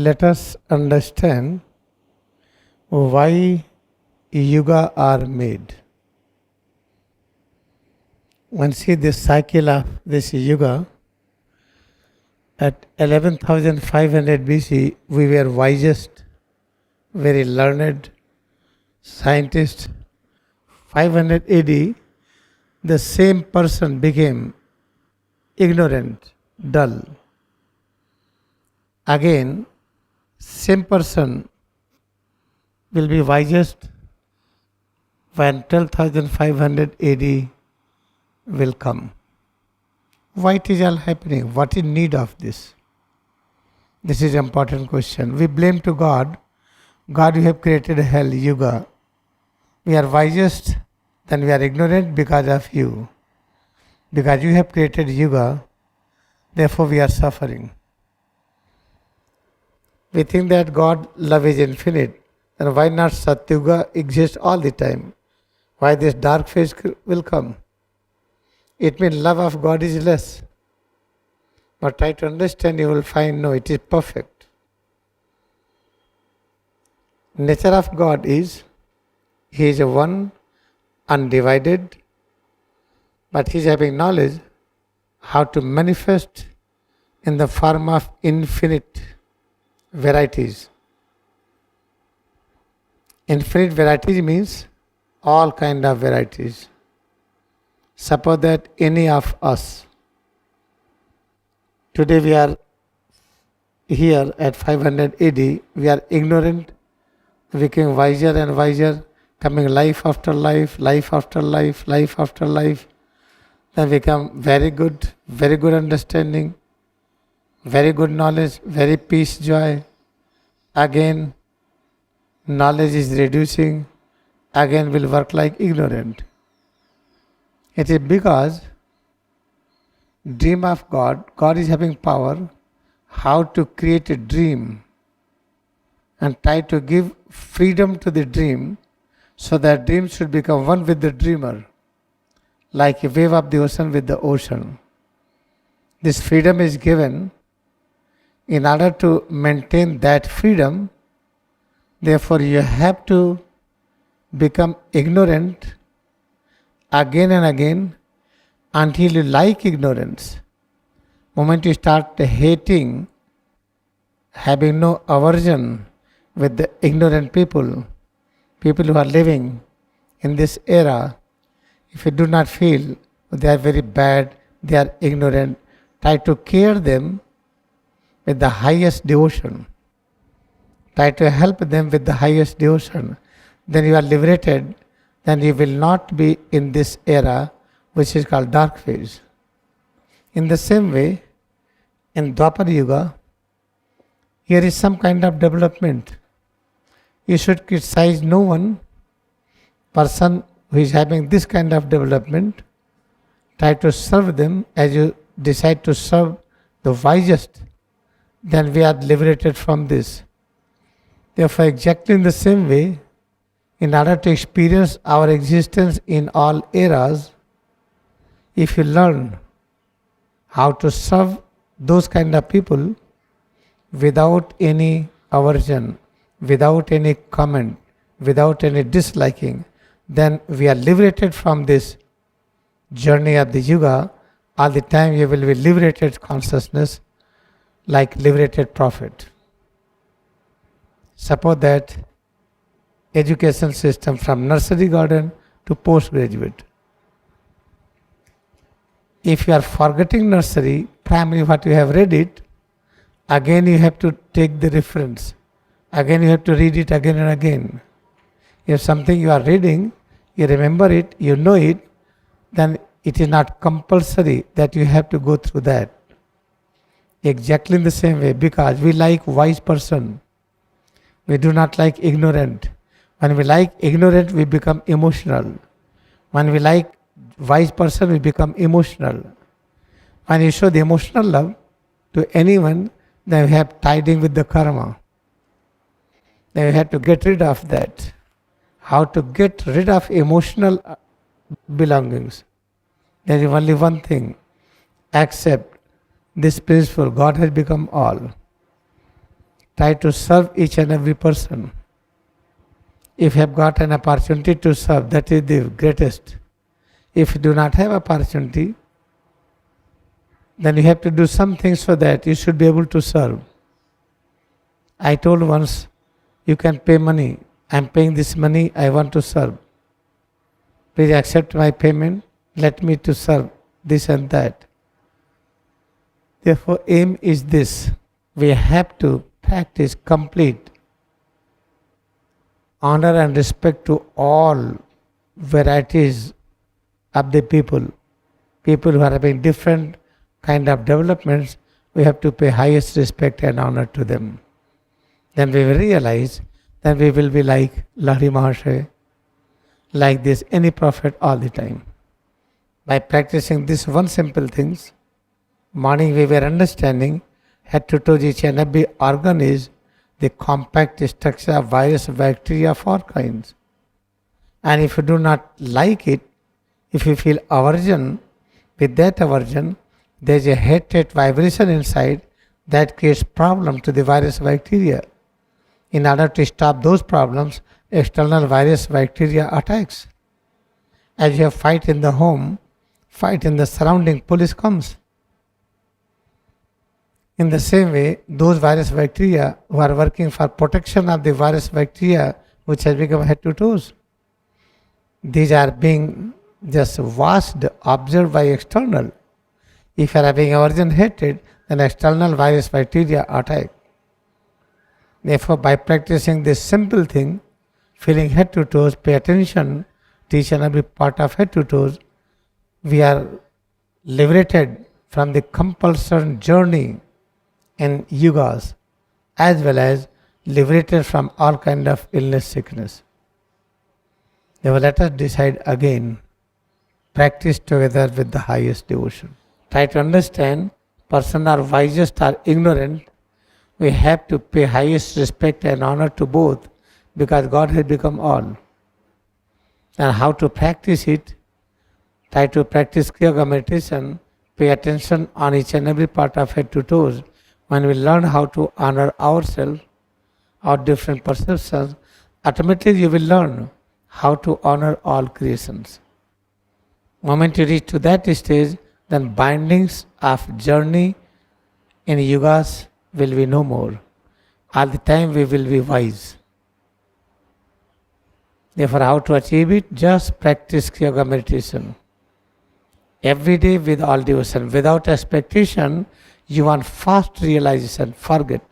let us understand why yuga are made. And see this cycle of this yuga. At 11,500 BC, we were wisest, very learned scientist. 500 AD, the same person became ignorant, dull. Again, same person will be wisest when 12,500 AD will come. Why it is all happening? What is need of this? This is an important question. We blame to God. God, you have created hell, yuga. We are wisest, then we are ignorant because of you. Because you have created yuga, therefore we are suffering. We think that God love is infinite, then why not Satyuga exist all the time? Why this dark phase will come? It means love of God is less. But try to understand, you will find no, it is perfect. Nature of God is, He is a one, undivided, but He is having knowledge how to manifest in the form of infinite varieties. Infinite varieties means all kind of varieties. Suppose that any of us, today we are here at 500 AD, we are ignorant, becoming wiser and wiser, coming life after life, life after life, life after life, then become very good understanding, very good knowledge, very peace, joy. Again, knowledge is reducing, again will work like ignorant. It is because dream of God, God is having power how to create a dream and try to give freedom to the dream so that dream should become one with the dreamer, like a wave of the ocean with the ocean. This freedom is given. In order to maintain that freedom, therefore you have to become ignorant again and again until you like ignorance. Moment you start hating, having no aversion with the ignorant people who are living in this era, if you do not feel they are very bad, they are ignorant, try to care them with the highest devotion. Try to help them with the highest devotion. Then you are liberated. Then you will not be in this era which is called dark phase. In the same way, in Dwapar Yuga, here is some kind of development. You should criticize no one person who is having this kind of development. Try to serve them as you decide to serve the wisest. Then we are liberated from this. Therefore, exactly in the same way, in order to experience our existence in all eras, if you learn how to serve those kind of people without any aversion, without any comment, without any disliking, then we are liberated from this journey of the yuga. All the time you will be liberated consciousness, like liberated prophet. Suppose that education system from nursery garden to postgraduate. If you are forgetting nursery, primary what you have read it, again you have to take the reference. Again you have to read it again and again. If something you are reading, you remember it, you know it, then it is not compulsory that you have to go through that. Exactly in the same way, because we like wise person. We do not like ignorant. When we like ignorant, we become emotional. When we like wise person, we become emotional. When you show the emotional love to anyone, then we have tied in with the karma. Then we have to get rid of that. How to get rid of emotional belongings? There is only one thing. Accept this principle. God has become all. Try to serve each and every person. If you have got an opportunity to serve, that is the greatest. If you do not have opportunity, then you have to do something so that you should be able to serve. I told once, you can pay money. I am paying this money, I want to serve. Please accept my payment, let me to serve this and that. Therefore, aim is this. We have to practice complete honor and respect to all varieties of the people. People who are having different kind of developments, we have to pay highest respect and honor to them. Then we will realize that we will be like Lahiri Mahasaya, like this, any prophet all the time. By practicing this one simple things, morning we were understanding head to toe each and every organ is the compact structure of virus, bacteria of all kinds. And if you do not like it, if you feel aversion, with that aversion, there is a hatred vibration inside that creates problem to the virus, bacteria. In order to stop those problems, external virus, bacteria attacks. As you have fight in the home, fight in the surrounding, police comes. In the same way, those virus, bacteria who are working for protection of the virus, bacteria which has become head to toes, these are being just watched, observed by external. If you are having aversion, hatred, then external virus, bacteria attack. Therefore, by practicing this simple thing, feeling head to toes, pay attention to each and every part of head to toes, we are liberated from the compulsion journey in yugas, as well as liberated from all kind of illness, sickness. Therefore, let us decide again, practice together with the highest devotion. Try to understand, person are wisest or ignorant, we have to pay highest respect and honor to both, because God has become all. And how to practice it? Try to practice Kriya Yoga meditation, pay attention on each and every part of head to toes. When we learn how to honor ourselves, our different perceptions, automatically you will learn how to honor all creations. Moment you reach to that stage, then bindings of journey in yugas will be no more. All the time we will be wise. Therefore, how to achieve it? Just practice Kriya Yoga meditation. Every day with all devotion. Without expectation, you want fast realization. Forget.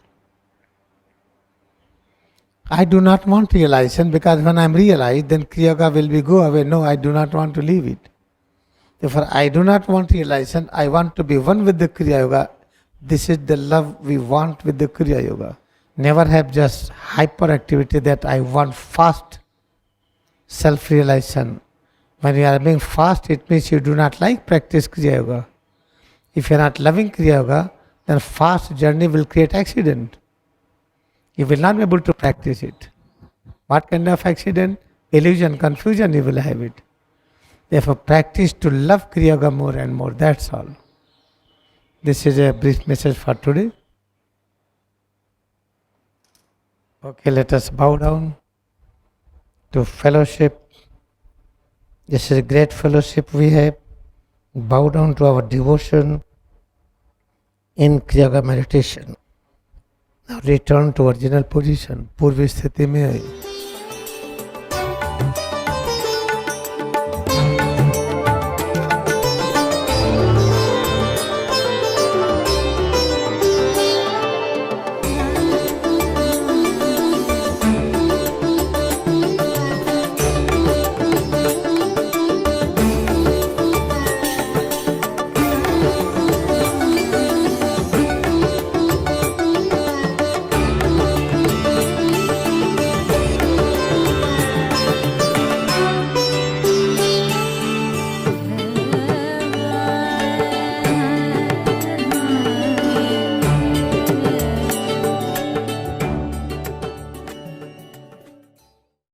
I do not want realization, because when I am realized, then Kriya Yoga will be go away. No, I do not want to leave it. Therefore, I do not want realization. I want to be one with the Kriya Yoga. This is the love we want with the Kriya Yoga. Never have just hyperactivity that I want fast self-realization. When you are being fast, it means you do not like practice Kriya Yoga. If you are not loving Kriya Yoga, then fast journey will create accident. You will not be able to practice it. What kind of accident? Illusion, confusion you will have it. Therefore, practice to love Kriya Yoga more and more. That's all. This is a brief message for today. Okay, let us bow down to fellowship. This is a great fellowship we have. Bow down to our devotion in Kriya Yoga meditation. Now return to original position. Purvi sthiti mein hai.